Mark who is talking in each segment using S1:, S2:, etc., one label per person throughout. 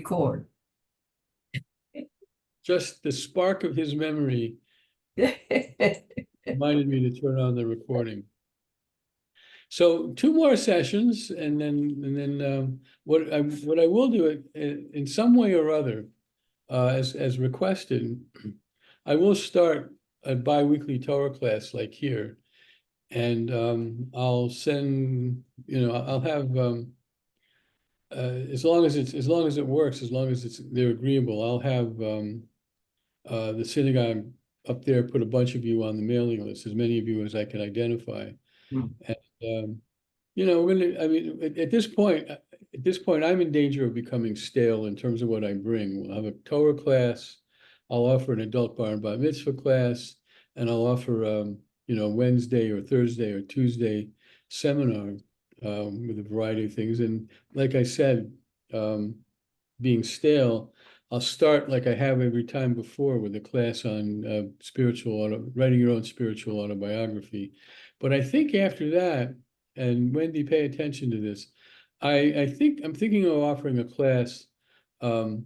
S1: record.
S2: Just the spark of his memory reminded me to turn on the recording. So 2 more sessions, and then what I will do in some way or other, as requested, I will start a bi-weekly Torah class like here, and I'll send, I'll have as long as it works, as long as they're agreeable, I'll have the synagogue up there put a bunch of you on the mailing list, as many of you as I can identify. And we're gonna, I mean, at this point, I'm in danger of becoming stale in terms of what I bring. We'll have a Torah class, I'll offer an adult bar and bar mitzvah class, and I'll offer Wednesday or Thursday or Tuesday seminar with a variety of things. And like I said, being stale, I'll start like I have every time before with a class on writing your own spiritual autobiography. But I think after that, and Wendy, pay attention to this, I'm thinking of offering a class, after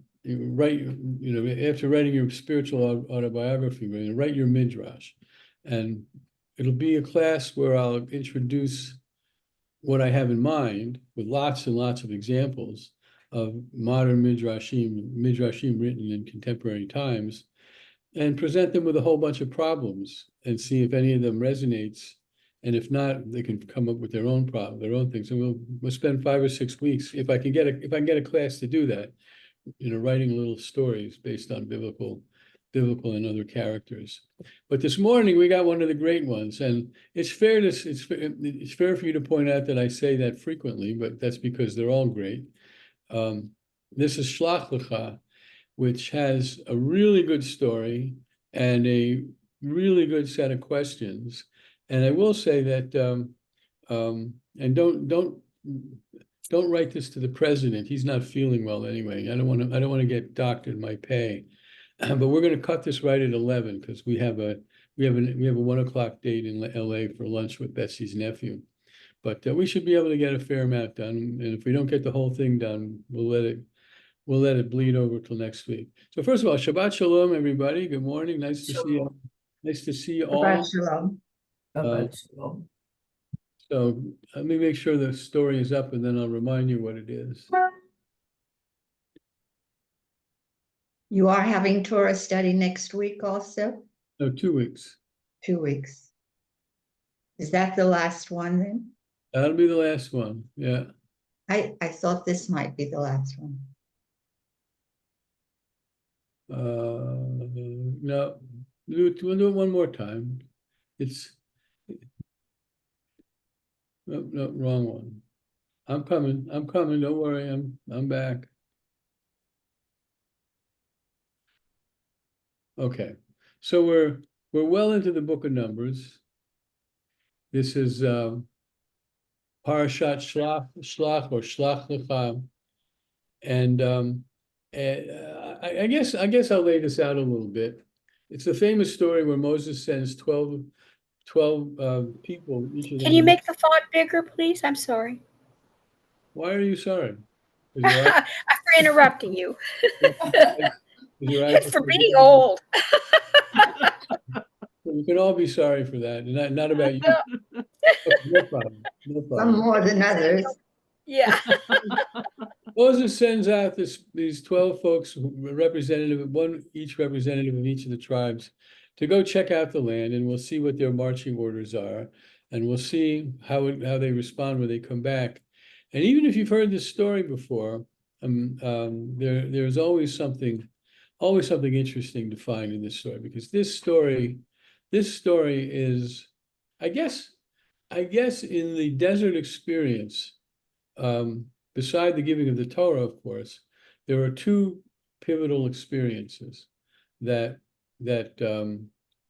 S2: writing your spiritual autobiography, write your midrash. And it'll be a class where I'll introduce what I have in mind with lots and lots of examples of modern midrashim written in contemporary times, and present them with a whole bunch of problems and see if any of them resonates. And if not, they can come up with their own things. And we'll spend 5 or 6 weeks, if I can get a class to do that, writing little stories based on biblical and other characters. But this morning we got one of the great ones, and it's fair for you to point out that I say that frequently, but that's because they're all great. This is Shlach Lecha, which has a really good story and a really good set of questions. And I will say that, and don't write this to the president. He's not feeling well anyway. I don't want to get docked in my pay, but we're going to cut this right at 11 because we have a 1 o'clock date in LA for lunch with Betsy's nephew. But we should be able to get a fair amount done. And if we don't get the whole thing done, we'll let it bleed over till next week. So first of all, Shabbat Shalom, everybody. Good morning. Nice to see you. Nice to see you all.
S3: Shabbat Shalom.
S1: Shabbat shalom.
S2: So let me make sure the story is up, and then I'll remind you what it is.
S3: You are having Torah study next week also?
S2: No, 2 weeks.
S3: 2 weeks. Is that the last one then?
S2: That'll be the last one. Yeah.
S3: I thought this might be the last one.
S2: No, we'll do it one more time. No, wrong one. I'm coming. Don't worry. I'm back. Okay. So we're well into the book of Numbers. This is Parashat Shlach or Shlach Lecha. And I guess I'll lay this out a little bit. It's the famous story where Moses sends 12 people.
S4: Can you make the font bigger, please? I'm sorry.
S2: Why are you sorry?
S4: I'm for interrupting you.
S2: It's
S4: for being old.
S2: We can all be sorry for that, and not about you. No problem.
S3: Some more than others.
S4: Yeah.
S2: Moses sends out these 12 folks, each representative of each of the tribes, to go check out the land, and we'll see what their marching orders are, and we'll see how they respond when they come back. And even if you've heard this story before, there's always something interesting to find in this story, because this story is, I guess in the desert experience, beside the giving of the Torah, of course, there are 2 pivotal experiences that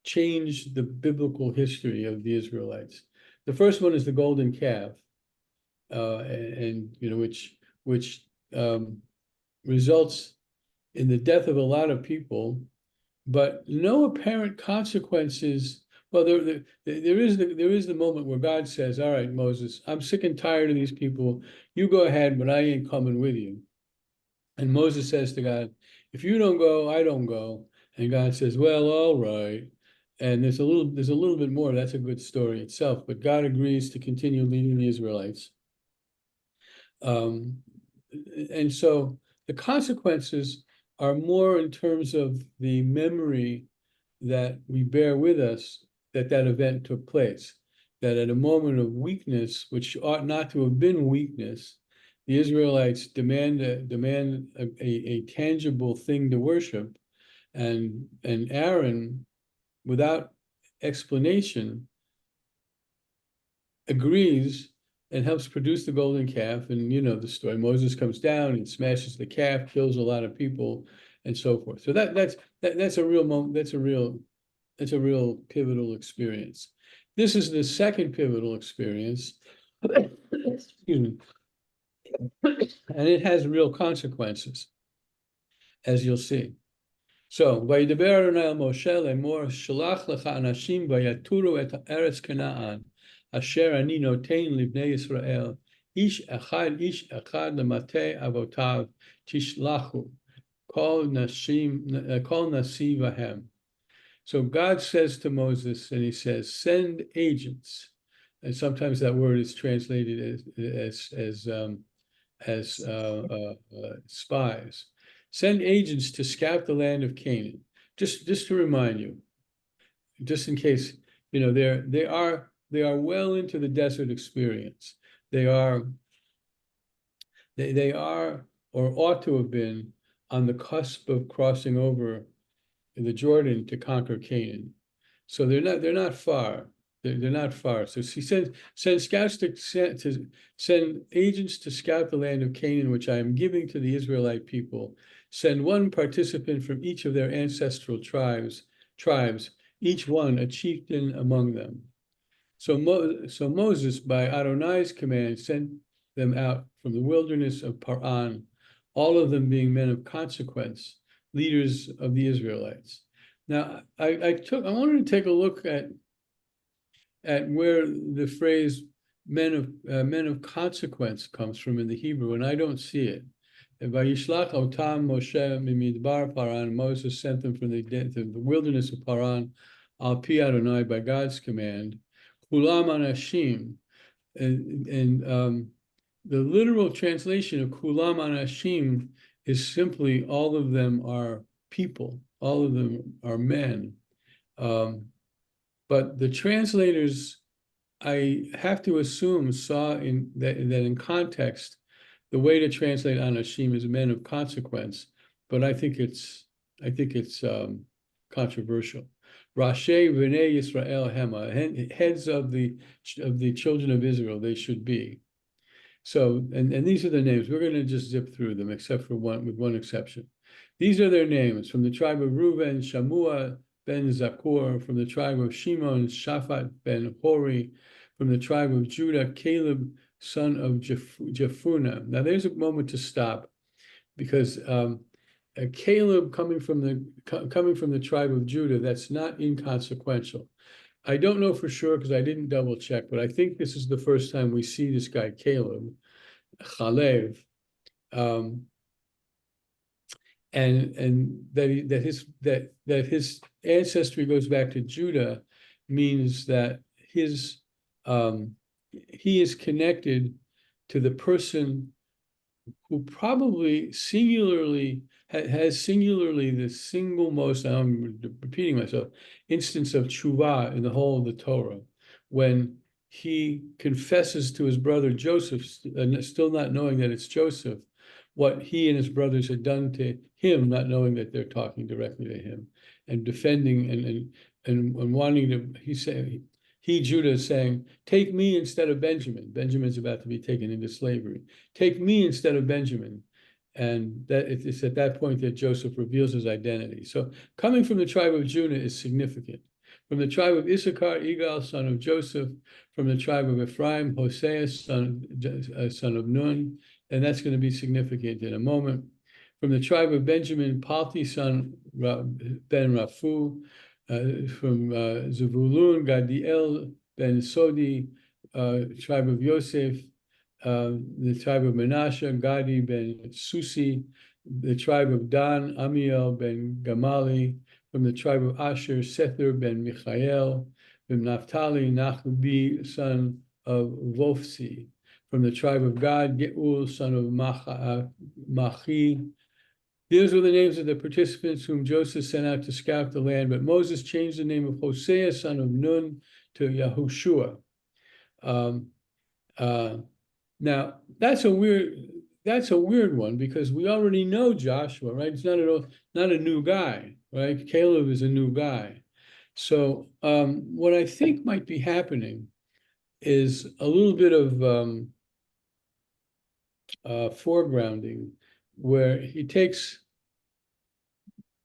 S2: changed the biblical history of the Israelites. The first one is the golden calf, and which results in the death of a lot of people, but no apparent consequences. Well, there is the moment where God says, "All right, Moses, I'm sick and tired of these people. You go ahead, but I ain't coming with you." And Moses says to God, if you don't go, I don't go. And God says, well, all right. And there's a little bit more. That's a good story itself. But God agrees to continue leading the Israelites. And so the consequences are more in terms of the memory that we bear with us that event took place. That at a moment of weakness, which ought not to have been weakness, the Israelites demand a tangible thing to worship, and Aaron, without explanation, agrees and helps produce the golden calf. And you know the story. Moses comes down and smashes the calf, kills a lot of people, and so forth. So that's a real moment. That's a real pivotal experience. This is the second pivotal experience. Excuse me. And it has real consequences, as you'll see. So, Vayidaber Adonai el Moshe lemor shalach lecha anashim vayaturu et eretz Canaan asher ani noten libnei Yisrael ish echad lemate avotav tishlachu kol nasi vahem. So God says to Moses, and he says, send agents. And sometimes that word is translated as spies. Send agents to scout the land of Canaan. Just to remind you, just in case, you know, they are well into the desert experience. They are or ought to have been on the cusp of crossing over the Jordan to conquer Canaan. So they're not far. They're not far. So he send scouts to send agents to scout the land of Canaan, which I am giving to the Israelite people. Send one participant from each of their ancestral tribes, each one a chieftain among them. So Moses, by Adonai's command, sent them out from the wilderness of Paran, all of them being men of consequence, leaders of the Israelites. Now, I wanted to take a look at where the phrase men of consequence comes from in the Hebrew, and I don't see it. Vayishlach otam Moshe mimidbar Paran. Moses sent them from the wilderness of Paran, al pi Adonai, by God's command. Kulam anashim, and the literal translation of kulam anashim is simply all of them are people, all of them are men. But the translators, I have to assume, saw that in context, the way to translate anashim is men of consequence. But I think it's controversial. Rashi v'nei Yisrael hema, heads of the children of Israel, they should be. So, and these are the names. We're going to just zip through them, except for with one exception. These are their names: from the tribe of Reuben, Shamua ben Zakur; from the tribe of Shimon, Shaphat ben Hori; from the tribe of Judah, Caleb son of Jephunneh. Now, there's a moment to stop, because Caleb coming from the tribe of Judah, that's not inconsequential. I don't know for sure because I didn't double check, but I think this is the first time we see this guy Caleb, Chalev, and that his ancestry goes back to Judah means that he is connected to the person who probably has singularly the single most, I'm repeating myself, instance of tshuva in the whole of the Torah, when he confesses to his brother Joseph, still not knowing that it's Joseph, what he and his brothers had done to him, not knowing that they're talking directly to him, and defending and wanting to, Judah, is saying, take me instead of Benjamin. Benjamin's about to be taken into slavery. Take me instead of Benjamin. And that it's at that point that Joseph reveals his identity. So coming from the tribe of Judah is significant. From the tribe of Issachar, Igal, son of Joseph. From the tribe of Ephraim, Hosea, son of Nun. And that's going to be significant in a moment. From the tribe of Benjamin, Palti, son ben Raphu. From Zebulun, Gadiel ben Sodi, tribe of Yosef, the tribe of Menashe, Gadi ben Susi, the tribe of Dan, Amiel ben Gamali. From the tribe of Asher, Sether ben Michael. From Naphtali, Nachbi, son of Vofsi. From the tribe of Gad, Geul, son of Machi. These were the names of the participants whom Joseph sent out to scout the land, but Moses changed the name of Hosea, son of Nun, to Yahushua. Now that's a weird one because we already know Joshua, right? It's not a new guy, right? Caleb is a new guy. So what I think might be happening is a little bit of foregrounding where he takes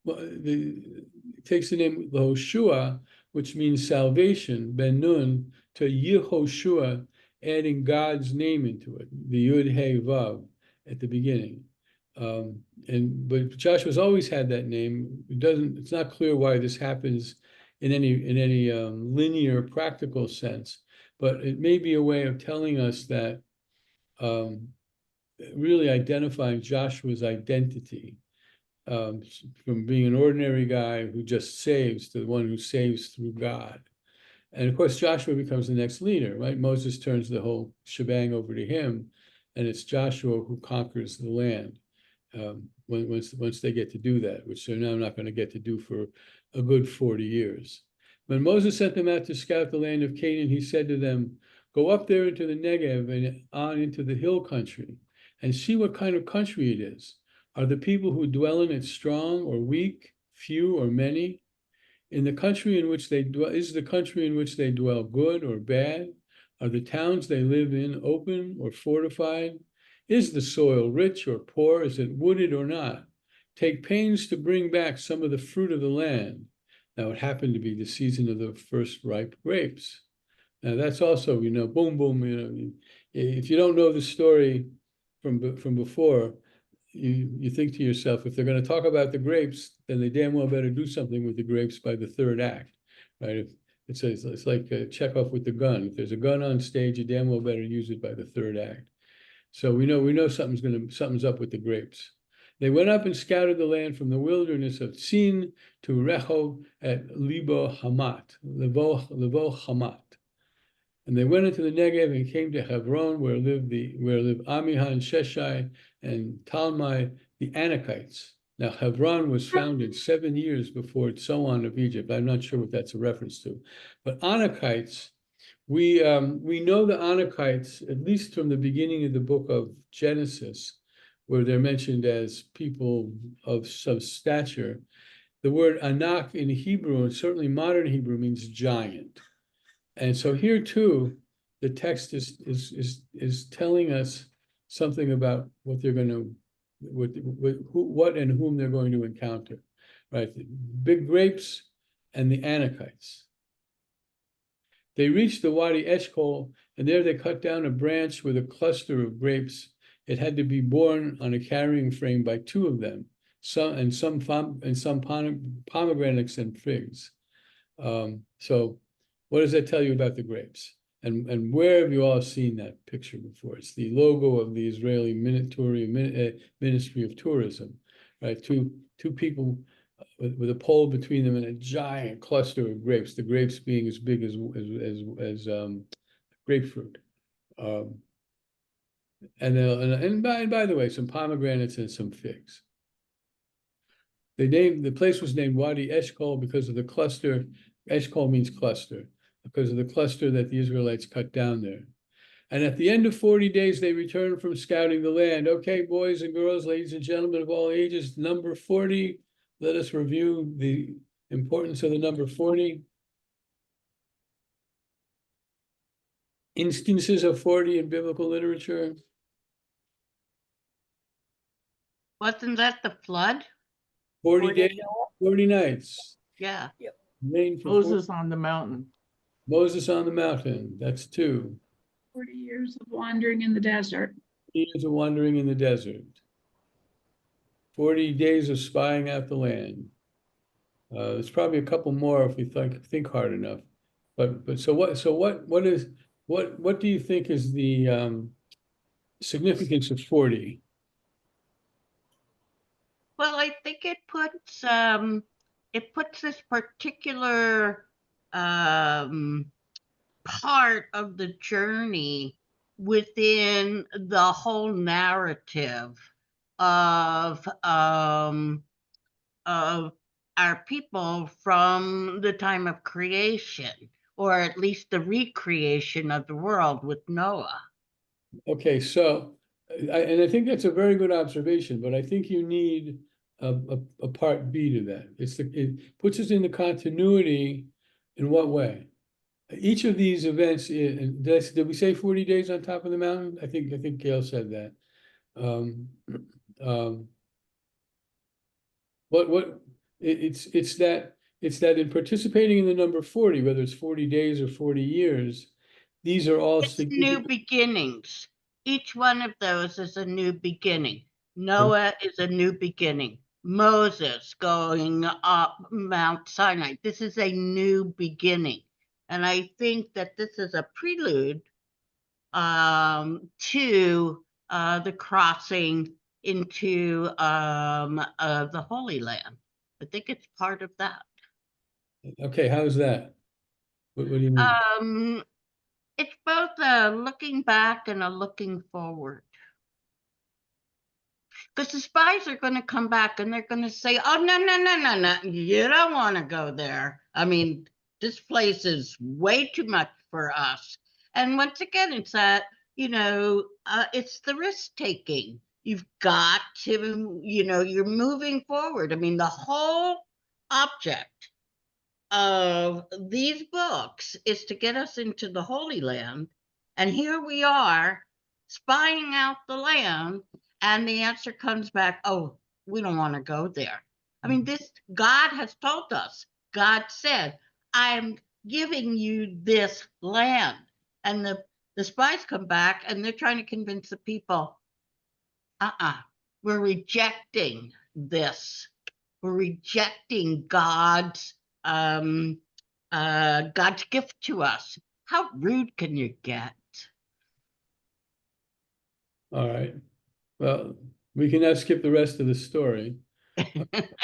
S2: the name Yehoshua, which means salvation, Ben Nun, to Yehoshua, adding God's name into it, the Yud He Vav at the beginning. But Joshua's always had that name. It's not clear why this happens in any linear practical sense, but it may be a way of telling us that really identifying Joshua's identity. From being an ordinary guy who just saves to the one who saves through God. And of course, Joshua becomes the next leader, right? Moses turns the whole shebang over to him, and it's Joshua who conquers the land once they get to do that, which they're now not going to get to do for a good 40 years. When Moses sent them out to scout the land of Canaan, he said to them, "Go up there into the Negev and on into the hill country and see what kind of country it is. Are the people who dwell in it strong or weak, few or many? In the country in which they dwell, is the country in which they dwell good or bad? Are the towns they live in open or fortified? Is the soil rich or poor? Is it wooded or not? Take pains to bring back some of the fruit of the land." Now it happened to be the season of the first ripe grapes. Now that's also, boom, boom, if you don't know the story from before, you think to yourself, if they're going to talk about the grapes, then they damn well better do something with the grapes by the third act, right? It's like Chekhov with the gun. If there's a gun on stage, you damn well better use it by the third act. So we know something's up with the grapes. They went up and scouted the land from the wilderness of Tzin to Rehov at Lebo Hamat. And they went into the Negev and came to Hebron, where lived Amiha and Sheshai and Talmai, the Anakites. Now Hebron was founded 7 years before Tzoan of Egypt. I'm not sure what that's a reference to, but Anakites, we know the Anakites at least from the beginning of the book of Genesis, where they're mentioned as people of some stature. The word Anak in Hebrew, and certainly modern Hebrew, means giant. And so here too, the text is telling us something about what they're going to, what and whom they're going to encounter, right? The big grapes and the Anakites. They reached the Wadi Eshkol, and there they cut down a branch with a cluster of grapes. It had to be borne on a carrying frame by 2 of them, some pomegranates and figs. So what does that tell you about the grapes? And where have you all seen that picture before? It's the logo of the Israeli Ministry of Tourism, right? Two people with a pole between them and a giant cluster of grapes. The grapes being as big as grapefruit. And by the way, some pomegranates and some figs. The place was named Wadi Eshkol because of the cluster. Eshkol means cluster, because of the cluster that the Israelites cut down there. And at the end of 40 days, they returned from scouting the land. Okay, boys and girls, ladies and gentlemen of all ages, number 40. Let us review the importance of the number 40. Instances of 40 in biblical literature.
S1: Wasn't that the flood?
S2: 40 days, 40 nights.
S1: Yeah.
S2: Rain for
S5: Moses on the mountain.
S2: Moses on the mountain. That's 2.
S6: 40 years of wandering in the desert.
S2: Years of wandering in the desert. 40 days of spying out the land. There's probably a couple more if we think hard enough. But so what do you think is the significance of 40?
S1: I think it puts this particular part of the journey within the whole narrative of our people from the time of creation, or at least the recreation of the world with Noah.
S2: Okay, so, and I think that's a very good observation, but I think you need a part B to that. It puts us in the continuity in what way? Each of these events, did we say 40 days on top of the mountain? I think Gail said that. Um, um, it's that in participating in the number 40, whether it's 40 days or 40 years, these are all
S1: It's new
S2: significant.
S1: beginnings. Each one of those is a new beginning. Noah is a new beginning. Moses going up Mount Sinai. This is a new beginning. And I think that this is a prelude to the crossing into the Holy Land. I think it's part of that.
S2: Okay, how's that? What do you mean?
S1: It's both a looking back and a looking forward. Because the spies are going to come back and they're going to say, oh, no, you don't want to go there. I mean, this place is way too much for us. And once again, it's that, it's the risk taking. You've got to, you're moving forward. I mean, the whole object of these books is to get us into the Holy Land. And here we are spying out the land, and the answer comes back, oh, we don't want to go there. I mean, God has told us. God said, I'm giving you this land. And the spies come back and they're trying to convince the people, we're rejecting this. We're rejecting God's gift to us. How rude can you get?
S2: All right. Well, we can now skip the rest of the story. Okay,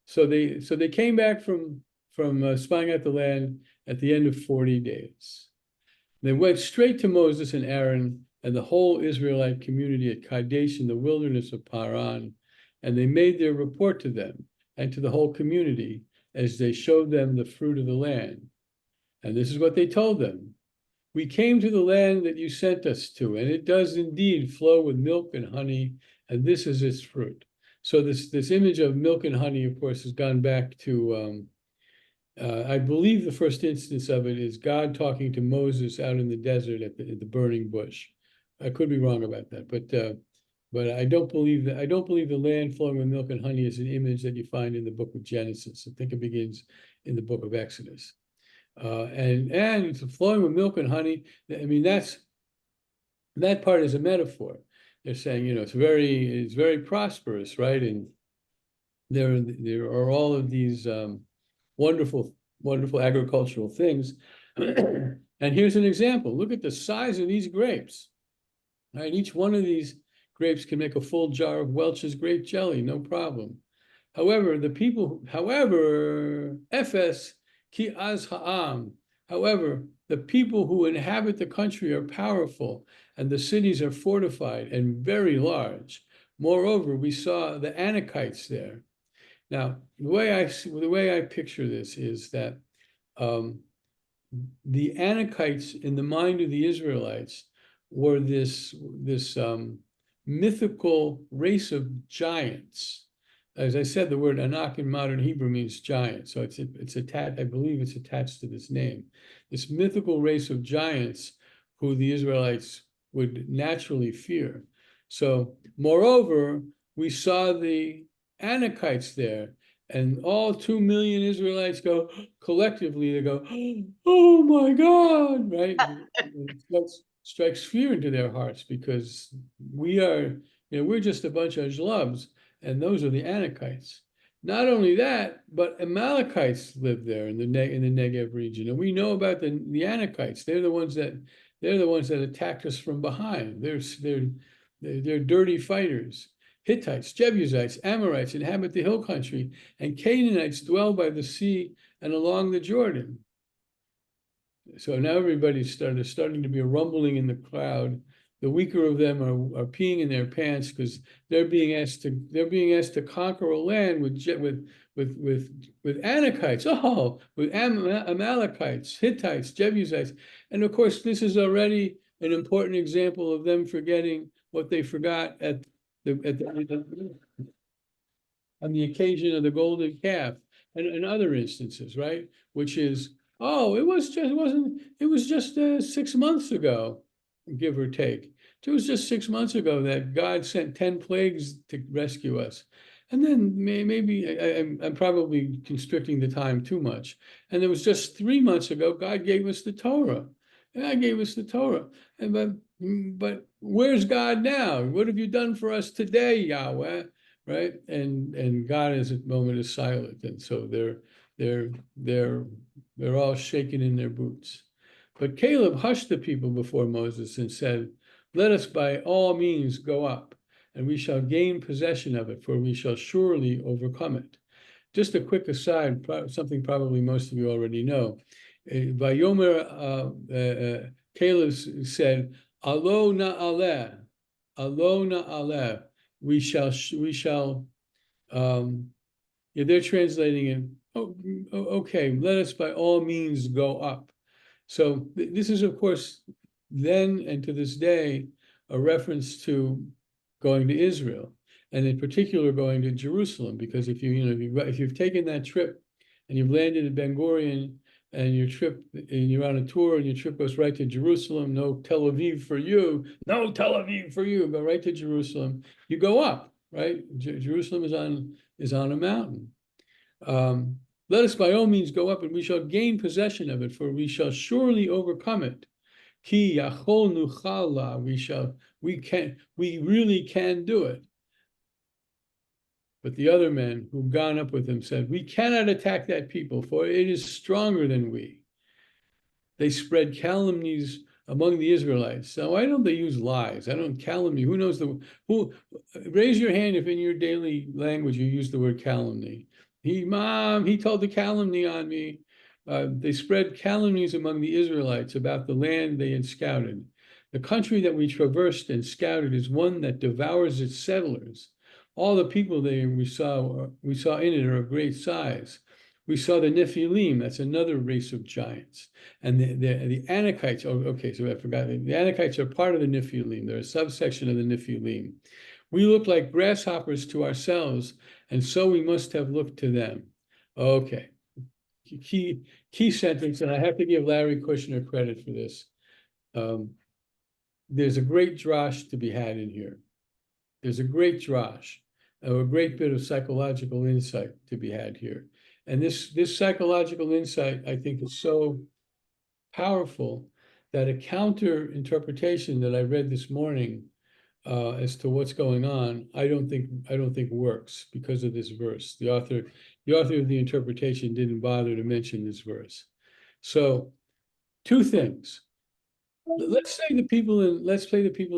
S2: so they came back from spying out the land at the end of 40 days. They went straight to Moses and Aaron and the whole Israelite community at Kadesh in the wilderness of Paran, and they made their report to them and to the whole community as they showed them the fruit of the land. And this is what they told them. We came to the land that you sent us to, and it does indeed flow with milk and honey, and this is its fruit. So this image of milk and honey, of course, has gone back to, I believe the first instance of it is God talking to Moses out in the desert at the burning bush. I could be wrong about that, but I don't believe that. I don't believe the land flowing with milk and honey is an image that you find in the book of Genesis. I think it begins in the book of Exodus. And it's flowing with milk and honey. I mean, that part is a metaphor. They're saying, it's very prosperous, right? And there are all of these wonderful agricultural things. And here's an example. Look at the size of these grapes. Right? Each one of these grapes can make a full jar of Welch's grape jelly, no problem. However, Ephes ki az ha'am. However, the people who inhabit the country are powerful, and the cities are fortified and very large. Moreover, we saw the Anakites there. Now, the way I picture this is that the Anakites, in the mind of the Israelites, were this mythical race of giants. As I said, the word Anak in modern Hebrew means giant, so it's attached. I believe it's attached to this name. This mythical race of giants who the Israelites would naturally fear. So, moreover, we saw the Anakites there, and all 2 million Israelites go collectively. They go, "Oh my God!" Right? That strikes fear into their hearts because we're just a bunch of schlubs. And those are the Anakites. Not only that, but Amalekites live there in the Negev region, and we know about the Anakites. They're the ones that attacked us from behind. They're dirty fighters. Hittites, Jebusites, Amorites inhabit the hill country, and Canaanites dwell by the sea and along the Jordan. So now everybody's starting to be a rumbling in the crowd. The weaker of them are peeing in their pants because they're being asked to conquer a land with Anakites, with Amalekites, Hittites, Jebusites, and of course this is already an important example of them forgetting what they forgot on the occasion of the golden calf and other instances, right? Which is, oh, it was just 6 months ago, give or take. It was just 6 months ago that God sent 10 plagues to rescue us. And then maybe I'm probably constricting the time too much. And it was just 3 months ago, God gave us the Torah. God gave us the Torah. But where's God now? What have you done for us today, Yahweh? Right? And God at the moment is silent. And so they're all shaking in their boots. But Caleb hushed the people before Moses and said, "Let us by all means go up, and we shall gain possession of it, for we shall surely overcome it." Just a quick aside, something probably most of you already know. Vayomer, Caleb said, "Alo na'aleh, alo na'aleh." We shall. Yeah, they're translating it. Oh, okay. Let us by all means go up. So this is, of course, then and to this day, a reference to going to Israel, and in particular going to Jerusalem, because if you've taken that trip and you've landed at Ben Gurion and you're on a tour and your trip goes right to Jerusalem, no Tel Aviv for you, but right to Jerusalem, you go up, right? Jerusalem is on a mountain. Let us by all means go up, and we shall gain possession of it, for we shall surely overcome it. Ki yachol nuchala, we really can do it. But the other men who've gone up with him said, "We cannot attack that people, for it is stronger than we." They spread calumnies among the Israelites. Now, why don't they use lies? I don't calumny. Who knows raise your hand if in your daily language you use the word calumny. He told the calumny on me. They spread calumnies among the Israelites about the land they had scouted. The country that we traversed and scouted is one that devours its settlers. All the people we saw in it are of great size. We saw the Nephilim, that's another race of giants. And the Anakites, okay, so I forgot. The Anakites are part of the Nephilim. They're a subsection of the Nephilim. We look like grasshoppers to ourselves, and so we must have looked to them. Okay. Key sentence, and I have to give Larry Kushner credit for this. There's a great drash to be had in here. There's a great drash, or a great bit of psychological insight to be had here. And this psychological insight, I think, is so powerful that a counter interpretation that I read this morning as to what's going on, I don't think works because of this verse. The author of the interpretation didn't bother to mention this verse. So, two things. Let's say the people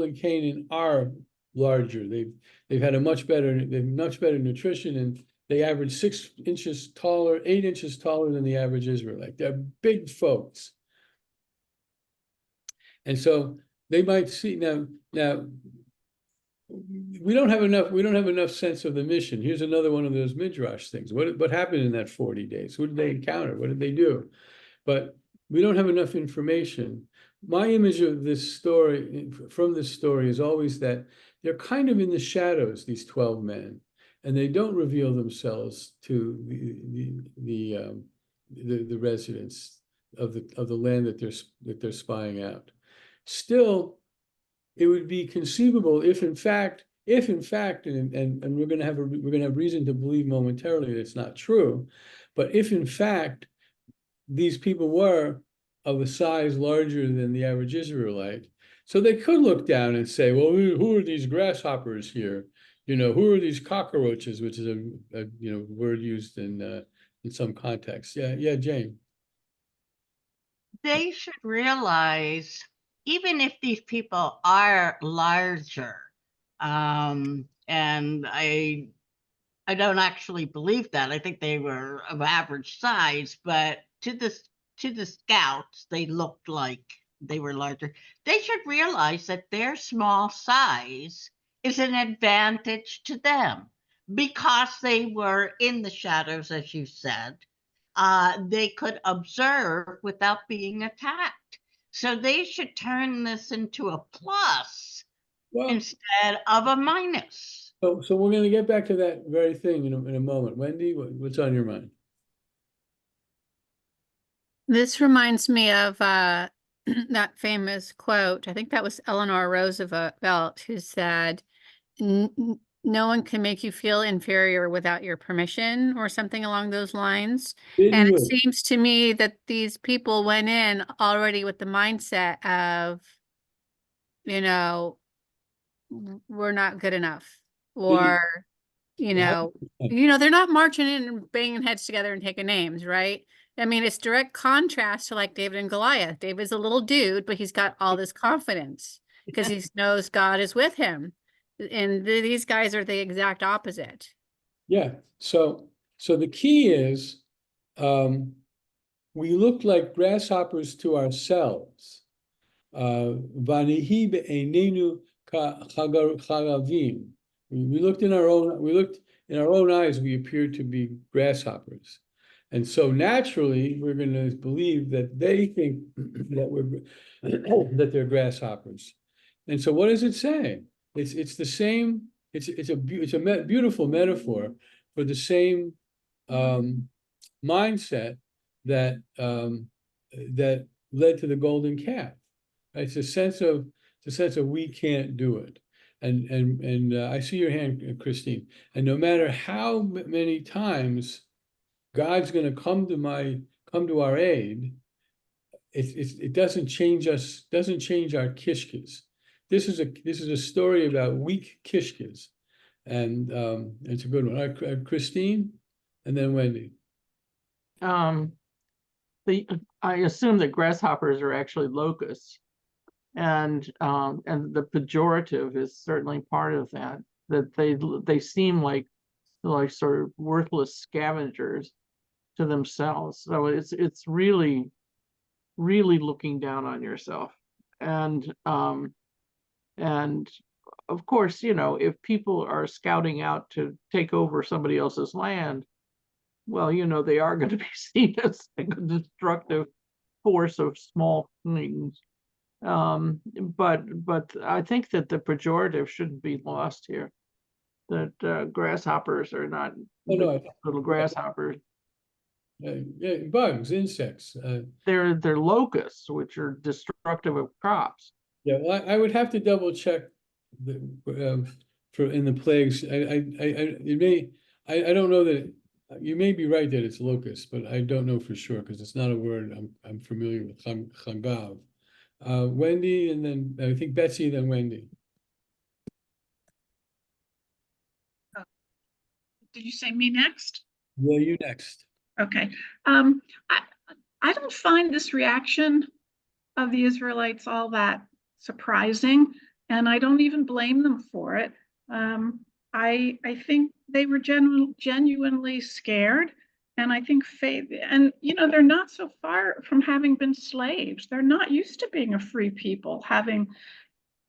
S2: in Canaan are larger. They've had much better nutrition, and they average 6 inches taller, 8 inches taller than the average Israelite. They're big folks. And so they might see now we don't have enough sense of the mission. Here's another one of those midrash things. What happened in that 40 days? Who did they encounter? What did they do? But we don't have enough information. My image of this story, from this story, is always that they're kind of in the shadows, these 12 men, and they don't reveal themselves to the residents of the land that they're spying out. Still, it would be conceivable if in fact, and we're going to have reason to believe momentarily that it's not true, but if in fact these people were of a size larger than the average Israelite, so they could look down and say, well, who are these grasshoppers here? Who are these cockroaches, which is a word used in some context. Yeah, Jane.
S1: They should realize, even if these people are larger, And I don't actually believe that. I think they were of average size, but to the scouts, they looked like they were larger. They should realize that their small size is an advantage to them because they were in the shadows, as you said. They could observe without being attacked. So they should turn this into a plus
S2: Well,
S1: instead of a minus.
S2: so we're gonna get back to that very thing in a moment. Wendy, what's on your mind?
S5: This reminds me of that famous quote. I think that was Eleanor Roosevelt who said, No one can make you feel inferior without your permission," or something along those lines. And it seems to me that these people went in already with the mindset of, we're not good enough, or, they're not marching in and banging heads together and taking names, right? I mean, it's direct contrast to like David and Goliath. David's a little dude, but he's got all this confidence because he knows God is with him. And these guys are the exact opposite.
S2: Yeah, so the key is, we look like grasshoppers to ourselves. Vanihi be'einenu chagavim. We looked in our own eyes, we appeared to be grasshoppers. And so naturally, we're going to believe that they think that they're grasshoppers. And so what does it say? It's the same. It's a beautiful metaphor for the same mindset that that led to the golden calf. It's a sense of we can't do it. And I see your hand, Christine. And no matter how many times God's going to come to our aid, it doesn't change us, doesn't change our kishkas. This is a story about weak kishkas, and it's a good one. Christine, and then Wendy.
S7: I assume that grasshoppers are actually locusts, and the pejorative is certainly part of that. That they seem like sort of worthless scavengers to themselves. So it's really looking down on yourself, and of course, if people are scouting out to take over somebody else's land, well, they are going to be seen as a destructive force of small things. But I think that the pejorative shouldn't be lost here. That grasshoppers are not little grasshoppers.
S2: Bugs, insects.
S7: They're locusts, which are destructive of crops.
S2: Yeah, well, I would have to double check for in the plagues. I don't know that you may be right that it's locust, but I don't know for sure because it's not a word I'm familiar with. Chagav. Wendy, and then I think Betsy, then Wendy.
S6: Did you say me next?
S2: Yeah, you next.
S6: Okay. I don't find this reaction of the Israelites all that surprising, and I don't even blame them for it. I think they were genuinely scared, and I think faith, and they're not so far from having been slaves. They're not used to being a free people, having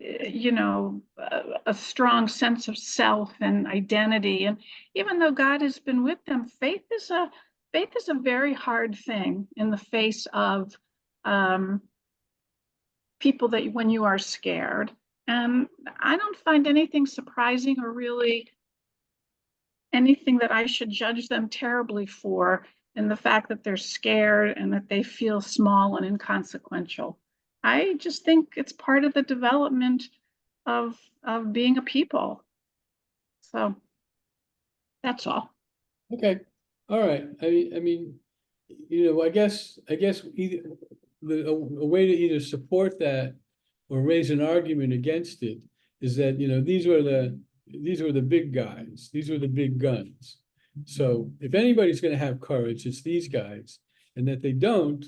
S6: a strong sense of self and identity. And even though God has been with them, faith is a very hard thing in the face of people that when you are scared. And I don't find anything surprising or really anything that I should judge them terribly for in the fact that they're scared and that they feel small and inconsequential. I just think it's part of the development of being a people. So that's all.
S2: Okay, all right. I mean, I guess either a way to either support that or raise an argument against it is that these were the big guys, these were the big guns. So if anybody's going to have courage, it's these guys, and that they don't.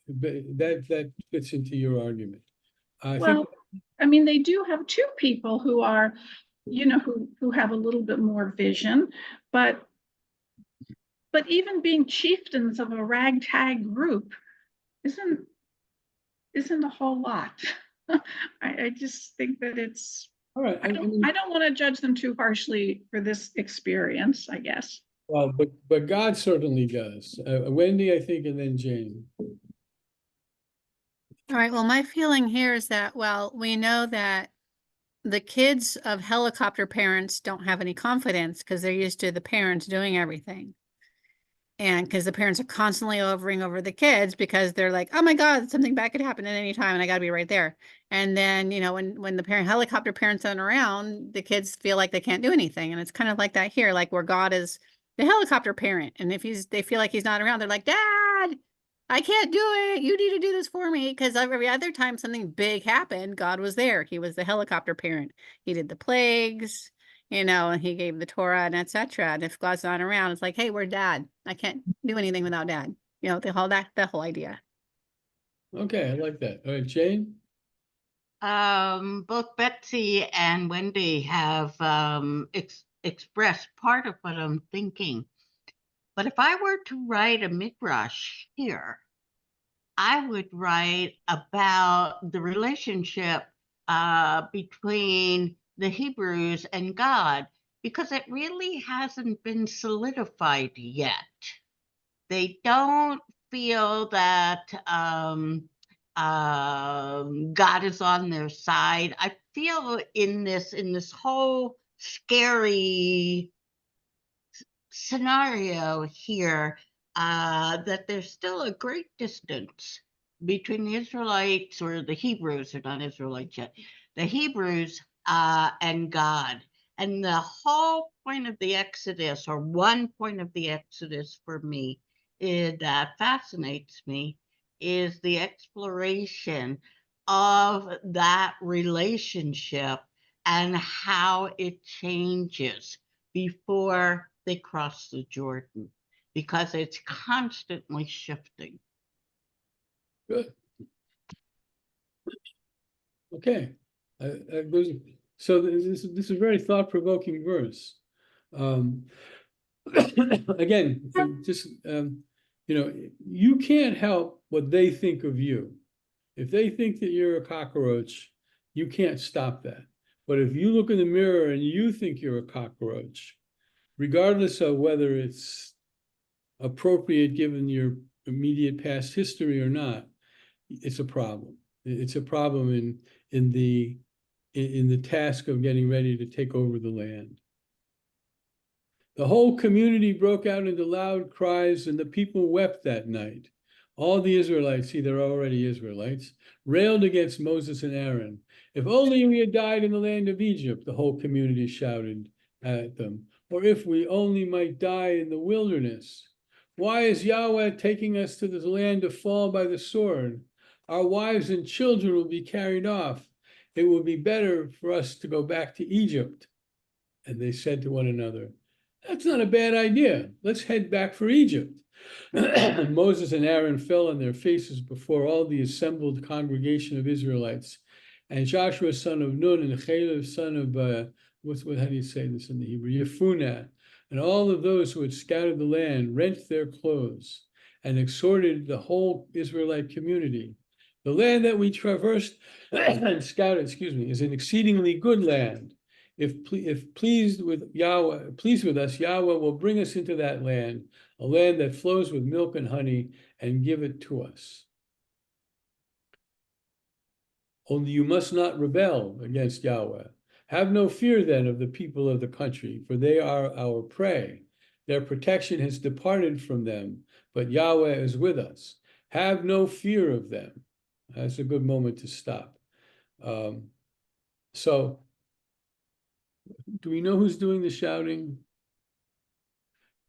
S2: That fits into your argument.
S6: Well, I mean, they do have two people who are who have a little bit more vision, but even being chieftains of a ragtag group isn't a whole lot. I just think that it's,
S2: All right.
S6: I don't want to judge them too harshly for this experience, I guess.
S2: Well, but God certainly does. Wendy, I think, and then Jane.
S5: All right, well, my feeling here is that, well, we know that the kids of helicopter parents don't have any confidence because they're used to the parents doing everything. And because the parents are constantly overing over the kids because they're like, oh my God, something bad could happen at any time and I got to be right there. And then, when the helicopter parents aren't around, the kids feel like they can't do anything. And it's kind of like that here, like where God is the helicopter parent. And if they feel like he's not around, they're like, Dad, I can't do it. You need to do this for me. Because every other time something big happened, God was there. He was the helicopter parent. He did the plagues, and he gave the Torah and etc. And if God's not around, it's like, hey, we're Dad. I can't do anything without Dad. The whole idea.
S2: Okay, I like that. All right, Jane?
S1: Both Betsy and Wendy have expressed part of what I'm thinking. But if I were to write a midrash here, I would write about the relationship between the Hebrews and God, because it really hasn't been solidified yet. They don't feel that God is on their side. I feel in this whole scary scenario here that there's still a great distance between the Israelites, or the Hebrews, are not Israelites yet, the Hebrews and God. And the whole point of the Exodus, or one point of the Exodus for me, that fascinates me, is the exploration of that relationship and how it changes before they cross the Jordan, because it's constantly shifting.
S2: Good. Okay. So this is a very thought-provoking verse. Again, just you can't help what they think of you. If they think that you're a cockroach, you can't stop that. But if you look in the mirror and you think you're a cockroach, regardless of whether it's appropriate given your immediate past history or not, it's a problem. It's a problem in the task of getting ready to take over the land. The whole community broke out into loud cries, and the people wept that night. All the Israelites, see, they're already Israelites, railed against Moses and Aaron. If only we had died in the land of Egypt, the whole community shouted at them. Or if we only might die in the wilderness. Why is Yahweh taking us to this land to fall by the sword? Our wives and children will be carried off. It will be better for us to go back to Egypt. And they said to one another, that's not a bad idea. Let's head back for Egypt. Moses and Aaron fell on their faces before all the assembled congregation of Israelites. And Joshua, son of Nun, and Caleb, son of, how do you say this in the Hebrew? Yefuneh, and all of those who had scouted the land rent their clothes and exhorted the whole Israelite community. The land that we traversed and scouted, is an exceedingly good land. If pleased with us, Yahweh will bring us into that land, a land that flows with milk and honey, and give it to us. Only you must not rebel against Yahweh. Have no fear then of the people of the country, for they are our prey. Their protection has departed from them, but Yahweh is with us. Have no fear of them. That's a good moment to stop. So, do we know who's doing the shouting?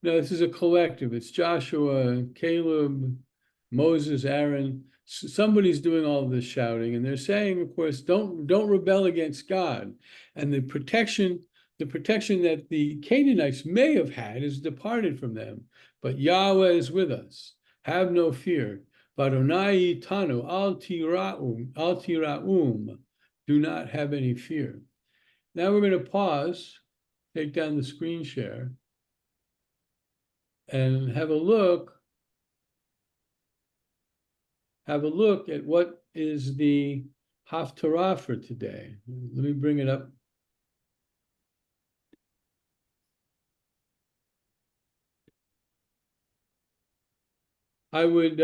S2: No, this is a collective. It's Joshua, Caleb, Moses, Aaron. Somebody's doing all of this shouting, and they're saying, of course, don't rebel against God. And the protection that the Canaanites may have had is departed from them. But Yahweh is with us. Have no fear. Vadonai tanu al tiraum. Do not have any fear. Now we're going to pause, take down the screen share, and have a look at what is the Haftarah for today. Let me bring it up. I would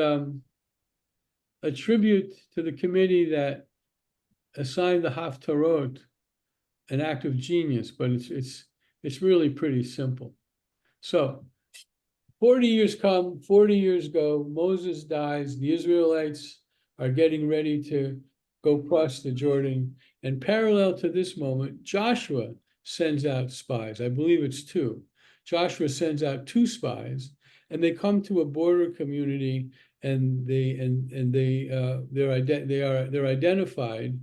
S2: attribute to the committee that assigned the Haftarot an act of genius, but it's really pretty simple. So 40 years come, 40 years go, Moses dies, the Israelites are getting ready to go cross the Jordan, and parallel to this moment, Joshua sends out spies. I believe it's 2. Joshua sends out 2 spies, and they come to a border community, and they're identified,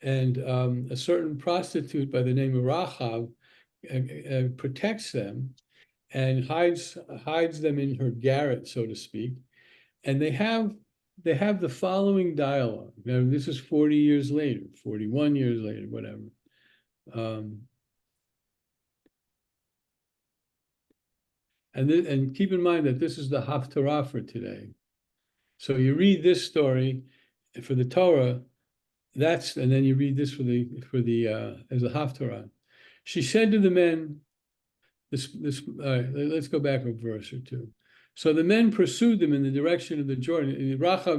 S2: and a certain prostitute by the name of Rahab protects them and hides them in her garret, so to speak. And they have the following dialogue. Now, this is 40 years later, 41 years later, whatever. And keep in mind that this is the Haftarah for today. So you read this story for the Torah, and then you read this for the as a Haftarah. She said to the men, let's go back a verse or 2. So the men pursued them in the direction of the Jordan. Racha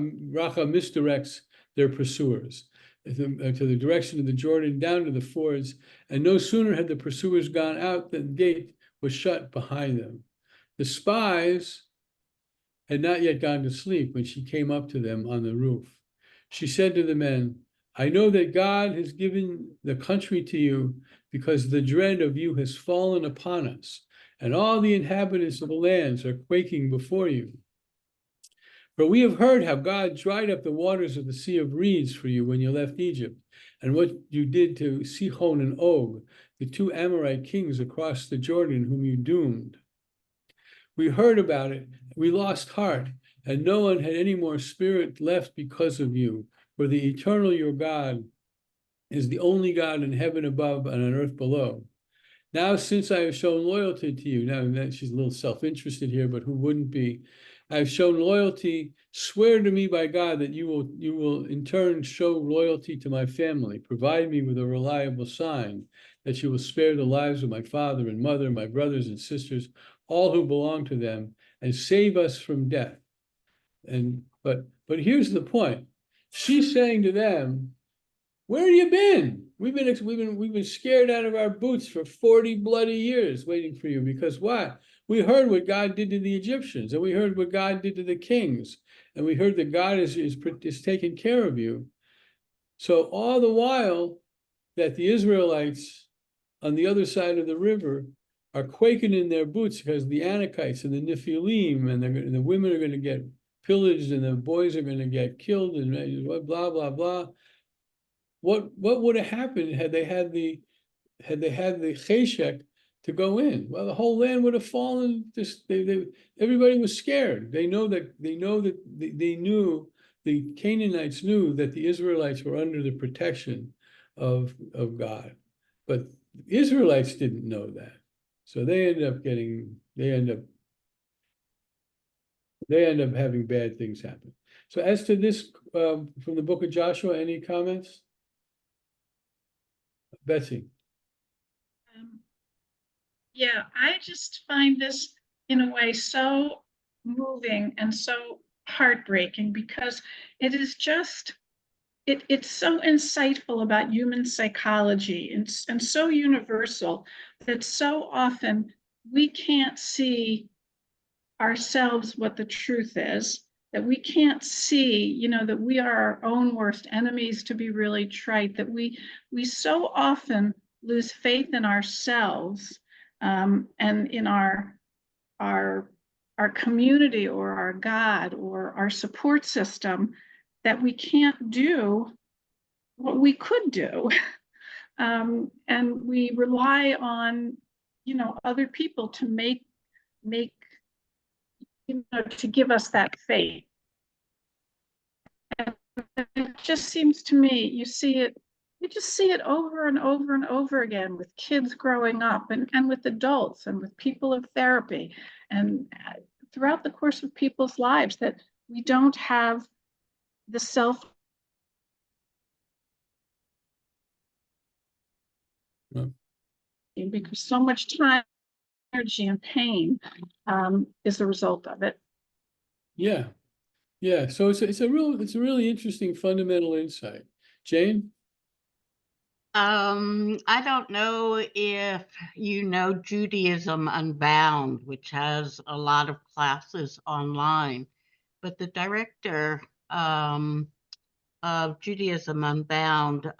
S2: misdirects their pursuers to the direction of the Jordan, down to the fords, and no sooner had the pursuers gone out than the gate was shut behind them. The spies had not yet gone to sleep when she came up to them on the roof. She said to the men, I know that God has given the country to you because the dread of you has fallen upon us, and all the inhabitants of the lands are quaking before you. For we have heard how God dried up the waters of the Sea of Reeds for you when you left Egypt, and what you did to Sihon and Og, the 2 Amorite kings across the Jordan whom you doomed. We heard about it, we lost heart, and no one had any more spirit left because of you, for the eternal your God is the only God in heaven above and on earth below. Now, since I have shown loyalty to you, now she's a little self-interested here, but who wouldn't be? I have shown loyalty. Swear to me by God that you will in turn show loyalty to my family. Provide me with a reliable sign that you will spare the lives of my father and mother, my brothers and sisters, all who belong to them, and save us from death. But here's the point. She's saying to them, where have you been? We've been scared out of our boots for 40 bloody years waiting for you, because what? We heard what God did to the Egyptians, and we heard what God did to the kings, and we heard that God is taking care of you. So all the while that the Israelites on the other side of the river are quaking in their boots because the Anakites and the Nephilim and the women are going to get pillaged and the boys are going to get killed and blah blah blah. What would have happened had they had the cheshek to go in? Well, the whole land would have fallen. Everybody was scared. They knew the Canaanites knew that the Israelites were under the protection of God, but the Israelites didn't know that, so they end up having bad things happen. So as to this, from the book of Joshua, any comments? Betsy.
S6: Yeah, I just find this in a way so moving and so heartbreaking, because it is just, it's so insightful about human psychology and so universal that so often we can't see ourselves what the truth is, that we can't see, that we are our own worst enemies, to be really trite, that we so often lose faith in ourselves, and in our community or our God or our support system, that we can't do what we could do. And we rely on, other people to make, to give us that faith. And it just seems to me, you see it You just see it over and over and over again with kids growing up and with adults and with people of therapy and throughout the course of people's lives that we don't have the self.
S2: Well,
S6: Because so much time, energy, and pain is the result of it.
S2: yeah, yeah. So it's a really interesting fundamental insight. Jane?
S1: I don't know if you know Judaism Unbound, which has a lot of classes online, but the director of Judaism Unbound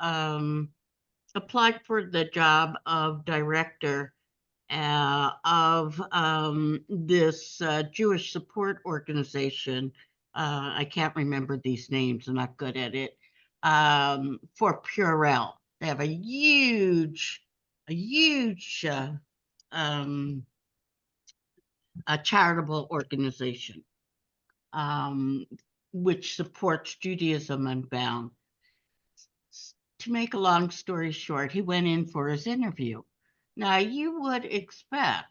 S1: applied for the job of director of this Jewish support organization. I can't remember these names, I'm not good at it. For Purell. They have a huge a charitable organization which supports Judaism Unbound. To make a long story short, he went in for his interview. Now, you would expect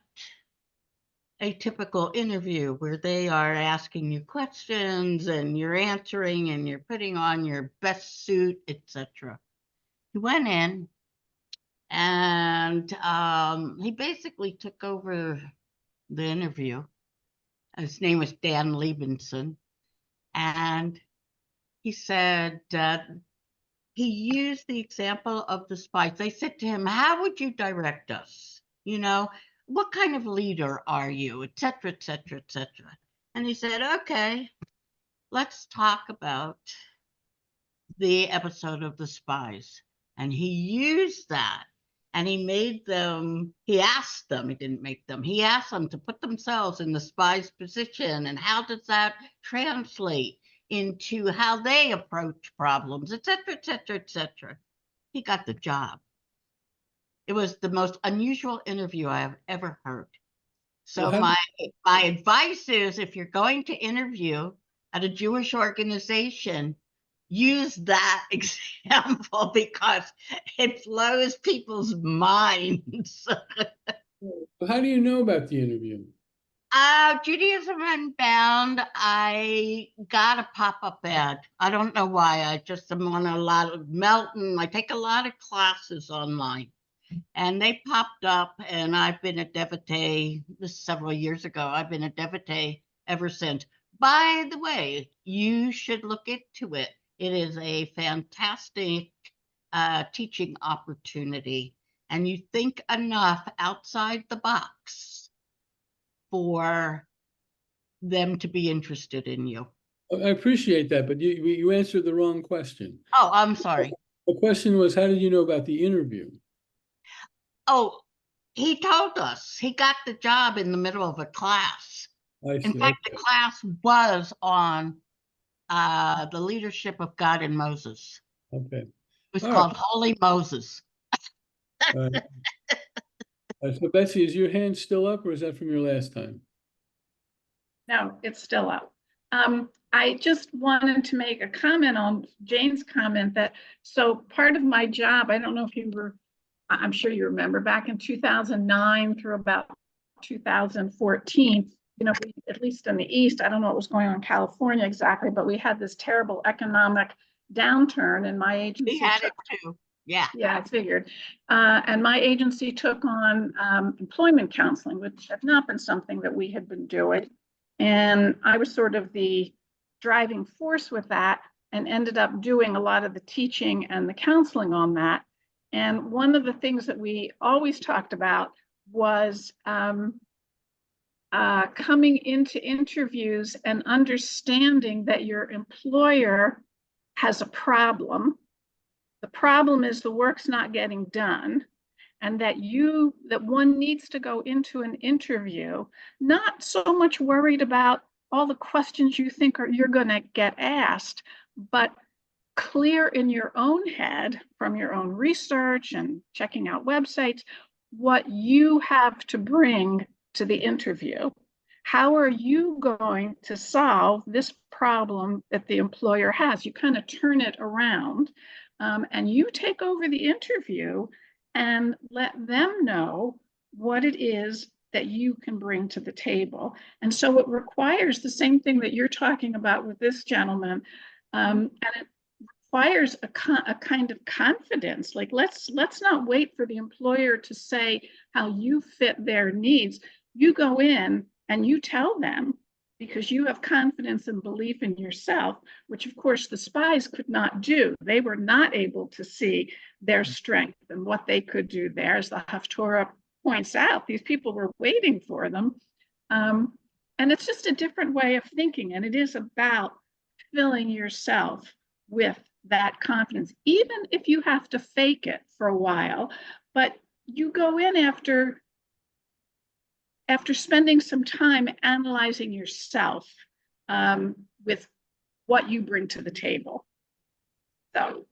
S1: a typical interview where they are asking you questions and you're answering and you're putting on your best suit, etc. He went in and he basically took over the interview. His name was Dan Liebenson. And he said, he used the example of the spies. They said to him, how would you direct us? You know, what kind of leader are you, et cetera, et cetera, et cetera. And he said, okay, let's talk about the episode of the spies. And he used that and he made them, he asked them, he didn't make them, he asked them to put themselves in the spy's position. And how does that translate into how they approach problems, et cetera, et cetera, et cetera. He got the job. It was the most unusual interview I have ever heard. So
S2: Well,
S1: my advice is, if you're going to interview at a Jewish organization, use that example because it blows people's minds.
S2: how do you know about the interview?
S1: Judaism Unbound, I got a pop-up ad. I don't know why. I just am on a lot of Melton. I take a lot of classes online. And they popped up, and I've been a devotee. This is several years ago. I've been a devotee ever since. By the way, you should look into it. It is a fantastic teaching opportunity, and you think enough outside the box for them to be interested in you.
S2: I appreciate that, but you answered the wrong question.
S1: Oh, I'm sorry.
S2: The question was, how did you know about the interview?
S1: Oh, he told us he got the job in the middle of a class.
S2: I see.
S1: In fact, the class was on the leadership of God and Moses.
S2: Okay.
S1: It was
S2: All
S1: called Holy Moses.
S2: So Betsy, is your hand still up or is that from your last time?
S6: No, it's still up. I just wanted to make a comment on Jane's comment that, so part of my job, I don't know if you were, I'm sure you remember, back in 2009 through about 2014, you know, at least in the East, I don't know what was going on in California exactly, but we had this terrible economic downturn, and my agency
S1: We had it too. Yeah.
S6: Yeah, I figured. And my agency took on employment counseling, which had not been something that we had been doing. And I was sort of the driving force with that and ended up doing a lot of the teaching and the counseling on that. And one of the things that we always talked about was coming into interviews and understanding that your employer has a problem. The problem is the work's not getting done, and that one needs to go into an interview not so much worried about all the questions you think you're going to get asked, but clear in your own head from your own research and checking out websites what you have to bring to the interview. How are you going to solve this problem that the employer has? You kind of turn it around. and you take over the interview and let them know what it is that you can bring to the table. And so it requires the same thing that you're talking about with this gentleman. And it requires a kind of confidence. Like, let's not wait for the employer to say how you fit their needs. You go in and you tell them, because you have confidence and belief in yourself, which of course the spies could not do. They were not able to see their strength and what they could do there. As the Haftorah points out, these people were waiting for them. And it's just a different way of thinking. And it is about filling yourself with that confidence, even if you have to fake it for a while. But you go in after spending some time analyzing yourself with what you bring to the table. So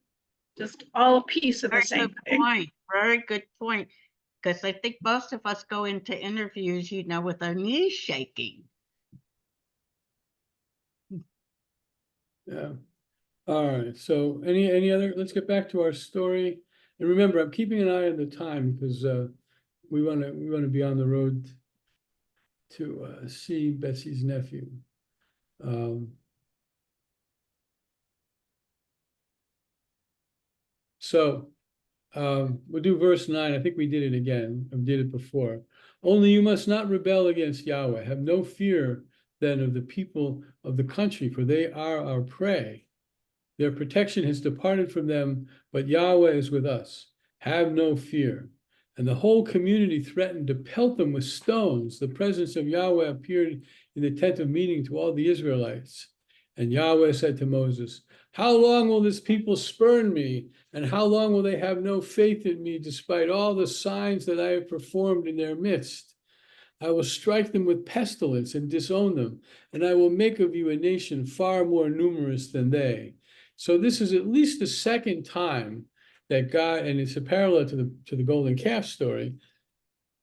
S6: just all a piece of the
S1: Very
S6: same
S1: good
S6: thing.
S1: point. Very good point. Because I think most of us go into interviews, with our knees shaking.
S2: Yeah. All right. So any other, let's get back to our story. And remember, I'm keeping an eye on the time because we want to be on the road to see Betsy's nephew. We'll do verse 9. I think we did it again. I did it before. Only you must not rebel against Yahweh. Have no fear then of the people of the country, for they are our prey. Their protection has departed from them, but Yahweh is with us. Have no fear. And the whole community threatened to pelt them with stones. The presence of Yahweh appeared in the tent of meeting to all the Israelites. And Yahweh said to Moses, how long will this people spurn me? And how long will they have no faith in me, despite all the signs that I have performed in their midst? I will strike them with pestilence and disown them, and I will make of you a nation far more numerous than they. So this is at least the second time that God, and it's a parallel to the golden calf story,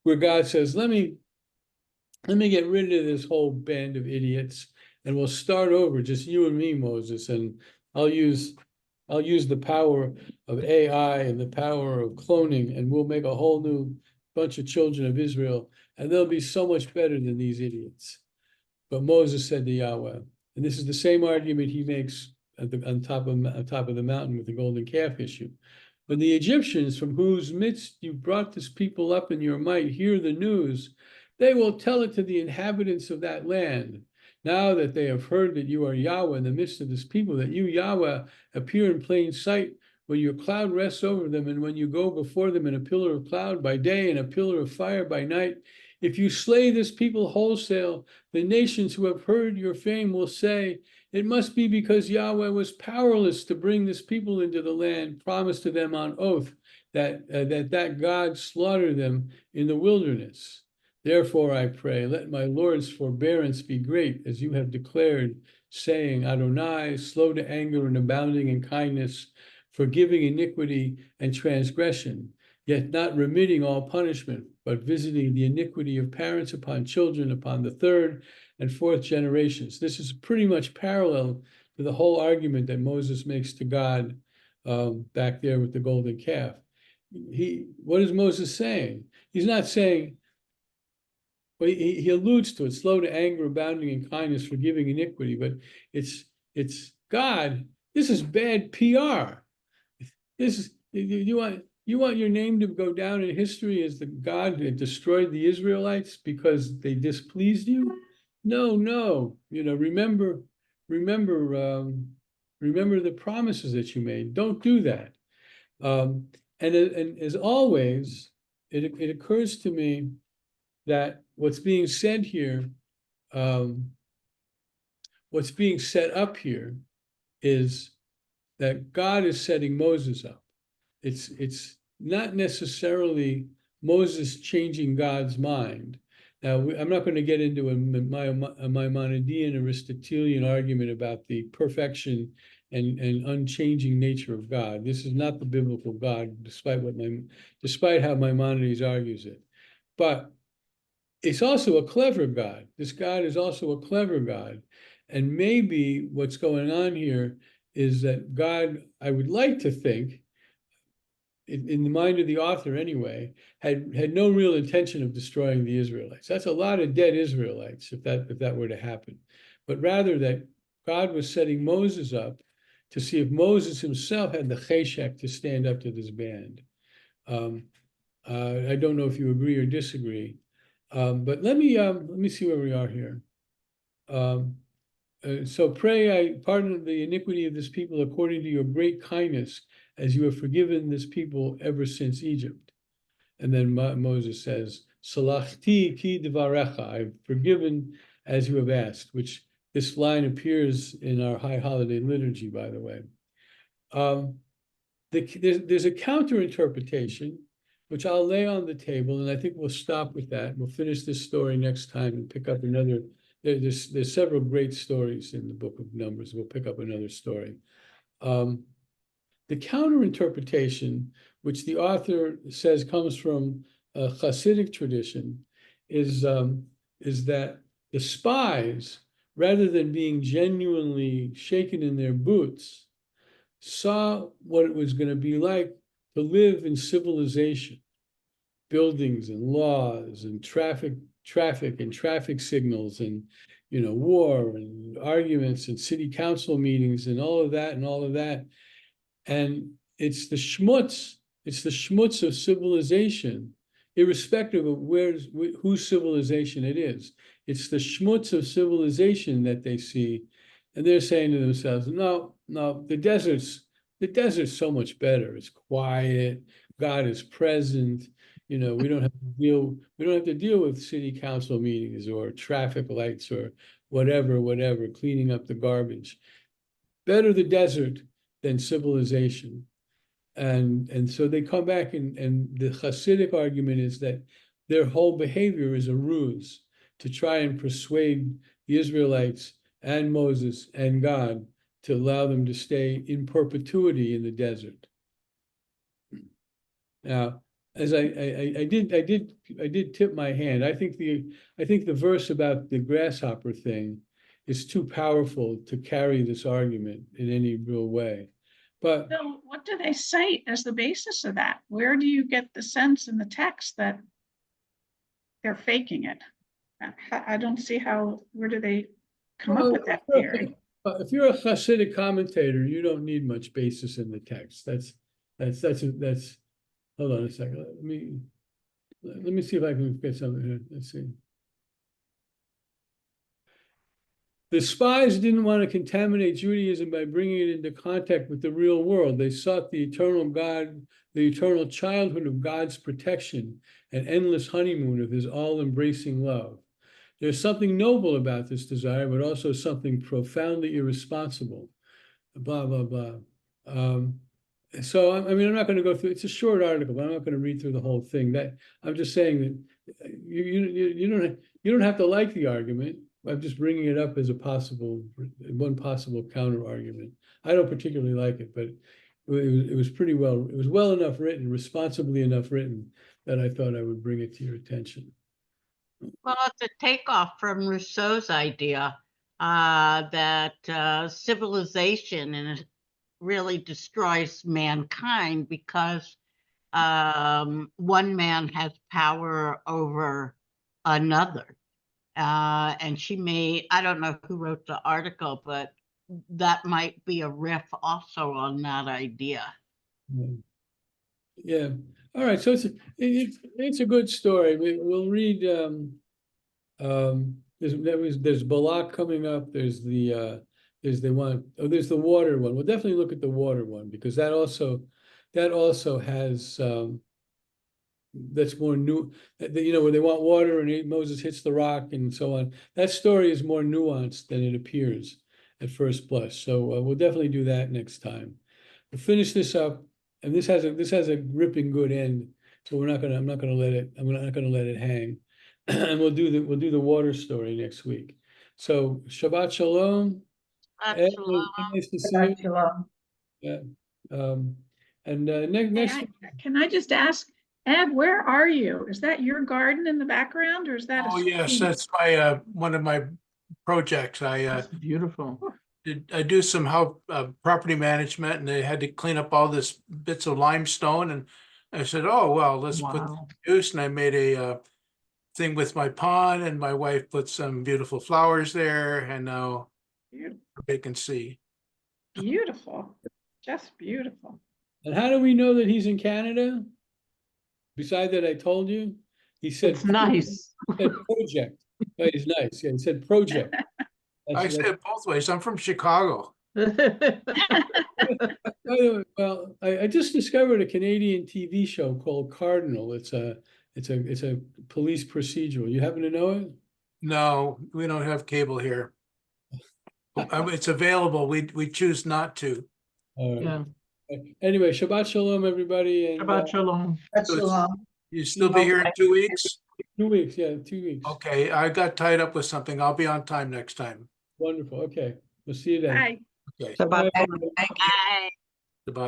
S2: where God says, let me get rid of this whole band of idiots, and we'll start over, just you and me, Moses, and I'll use the power of AI and the power of cloning, and we'll make a whole new bunch of children of Israel, and they'll be so much better than these idiots. But Moses said to Yahweh, and this is the same argument he makes on top of the mountain with the golden calf issue. When the Egyptians, from whose midst you brought this people up in your might, hear the news, they will tell it to the inhabitants of that land. Now that they have heard that you are Yahweh in the midst of this people, that you, Yahweh, appear in plain sight, when your cloud rests over them, and when you go before them in a pillar of cloud by day and a pillar of fire by night, if you slay this people wholesale, the nations who have heard your fame will say, it must be because Yahweh was powerless to bring this people into the land promised to them on oath, that God slaughtered them in the wilderness. Therefore, I pray, let my Lord's forbearance be great, as you have declared, saying, Adonai, slow to anger and abounding in kindness, forgiving iniquity and transgression, yet not remitting all punishment, but visiting the iniquity of parents upon children, upon the third and fourth generations. This is pretty much parallel to the whole argument that Moses makes to God back there with the golden calf. What is Moses saying? He's not saying, well, he alludes to it, slow to anger, abounding in kindness, forgiving iniquity, but it's God. This is bad PR. This is, you want your name to go down in history as the God that destroyed the Israelites because they displeased you? No. Remember the promises that you made. Don't do that. And as always, it occurs to me that what's being said here, what's being set up here is that God is setting Moses up. It's not necessarily Moses changing God's mind. Now, I'm not going to get into a Maimonidean Aristotelian argument about the perfection and unchanging nature of God. This is not the biblical God, despite how Maimonides argues it. But it's also a clever God. This God is also a clever God. And maybe what's going on here is that God, I would like to think, in the mind of the author anyway, had no real intention of destroying the Israelites. That's a lot of dead Israelites if that were to happen. But rather that God was setting Moses up to see if Moses himself had the cheshek to stand up to this band. I don't know if you agree or disagree, but let me see where we are here. So pray, I pardon the iniquity of this people according to your great kindness, as you have forgiven this people ever since Egypt. And then Moses says, Salachti ki devarecha, I've forgiven as you have asked, which this line appears in our High Holiday Liturgy, by the way. There's a counter interpretation, which I'll lay on the table, and I think we'll stop with that. We'll finish this story next time and pick up another. There's several great stories in the book of Numbers. We'll pick up another story. The counter interpretation, which the author says comes from a Hasidic tradition, is that the spies, rather than being genuinely shaken in their boots, saw what it was going to be like to live in civilization, buildings and laws and traffic and traffic signals and war and arguments and city council meetings and all of that. And it's the schmutz of civilization, irrespective of whose civilization it is. It's the schmutz of civilization that they see, and they're saying to themselves, no, the desert's so much better. It's quiet. God is present. We don't have to deal with city council meetings or traffic lights or whatever, cleaning up the garbage. Better the desert than civilization. And so they come back and the Hasidic argument is that their whole behavior is a ruse to try and persuade the Israelites and Moses and God to allow them to stay in perpetuity in the desert. Now, as I did tip my hand, I think the verse about the grasshopper thing is too powerful to carry this argument in any real way. But
S6: So what do they cite as the basis of that? Where do you get the sense in the text that they're faking it? I don't see where do they come up with that theory?
S2: If you're a Hasidic commentator, you don't need much basis in the text. That's hold on a second. Let me see if I can get something here. Let's see. The spies didn't want to contaminate Judaism by bringing it into contact with the real world. They sought the eternal God, the eternal childhood of God's protection, and endless honeymoon of his all-embracing love. There's something noble about this desire, but also something profoundly irresponsible. Blah, blah, blah. So, I'm not going to go through, it's a short article, but I'm not going to read through the whole thing. I'm just saying that you don't have to like the argument. I'm just bringing it up as one possible counter argument. I don't particularly like it, but it was well enough written, responsibly enough written, that I thought I would bring it to your attention.
S1: Well, it's a takeoff from Rousseau's idea that civilization really destroys mankind because one man has power over another. And I don't know who wrote the article, but that might be a riff also on that idea.
S2: Yeah. All right. So it's a good story. We'll read. There's Balak coming up. There's the water one. We'll definitely look at the water one because that also has that's more new. Where they want water and Moses hits the rock and so on. That story is more nuanced than it appears at first blush. So we'll definitely do that next time. We'll finish this up. And this has a ripping good end, so I'm not gonna let it hang, and we'll do the water story next week. So Shabbat Shalom. Ed, nice to see you.
S3: Shalom.
S2: Yeah. And next.
S6: Can I just ask, Ed, where are you? Is that your garden in the background, or is that?
S8: Oh yes, that's my one of my projects.
S7: Beautiful.
S8: I do some property management, and they had to clean up all this bits of limestone, and I said, oh, well, let's put
S7: Wow.
S8: use, and I made a thing with my pond, and my wife put some beautiful flowers there, and now
S6: Beautiful,
S8: they can see.
S6: beautiful, just beautiful.
S2: And how do we know that he's in Canada? Besides that, I told you, he said.
S7: It's nice.
S2: He said project. Oh, he's nice. Yeah, he said project.
S8: I
S2: That's-
S8: say it both ways. I'm from Chicago.
S2: By the way, well, I just discovered a Canadian TV show called Cardinal. It's a police procedural. You happen to know it?
S8: No, we don't have cable here. It's available. We choose not to.
S7: Yeah,
S2: Anyway, Shabbat Shalom, everybody, and
S7: Shabbat Shalom.
S3: That's
S8: So it's-
S3: long.
S8: You still be here in 2 weeks?
S2: 2 weeks, yeah, 2 weeks.
S8: Okay, I got tied up with something. I'll be on time next time.
S2: Wonderful. Okay, we'll see you then.
S6: Bye.
S8: Okay.
S3: Shabbat
S2: Bye.
S3: shalom. Thank you.
S1: Bye.
S8: Goodbye.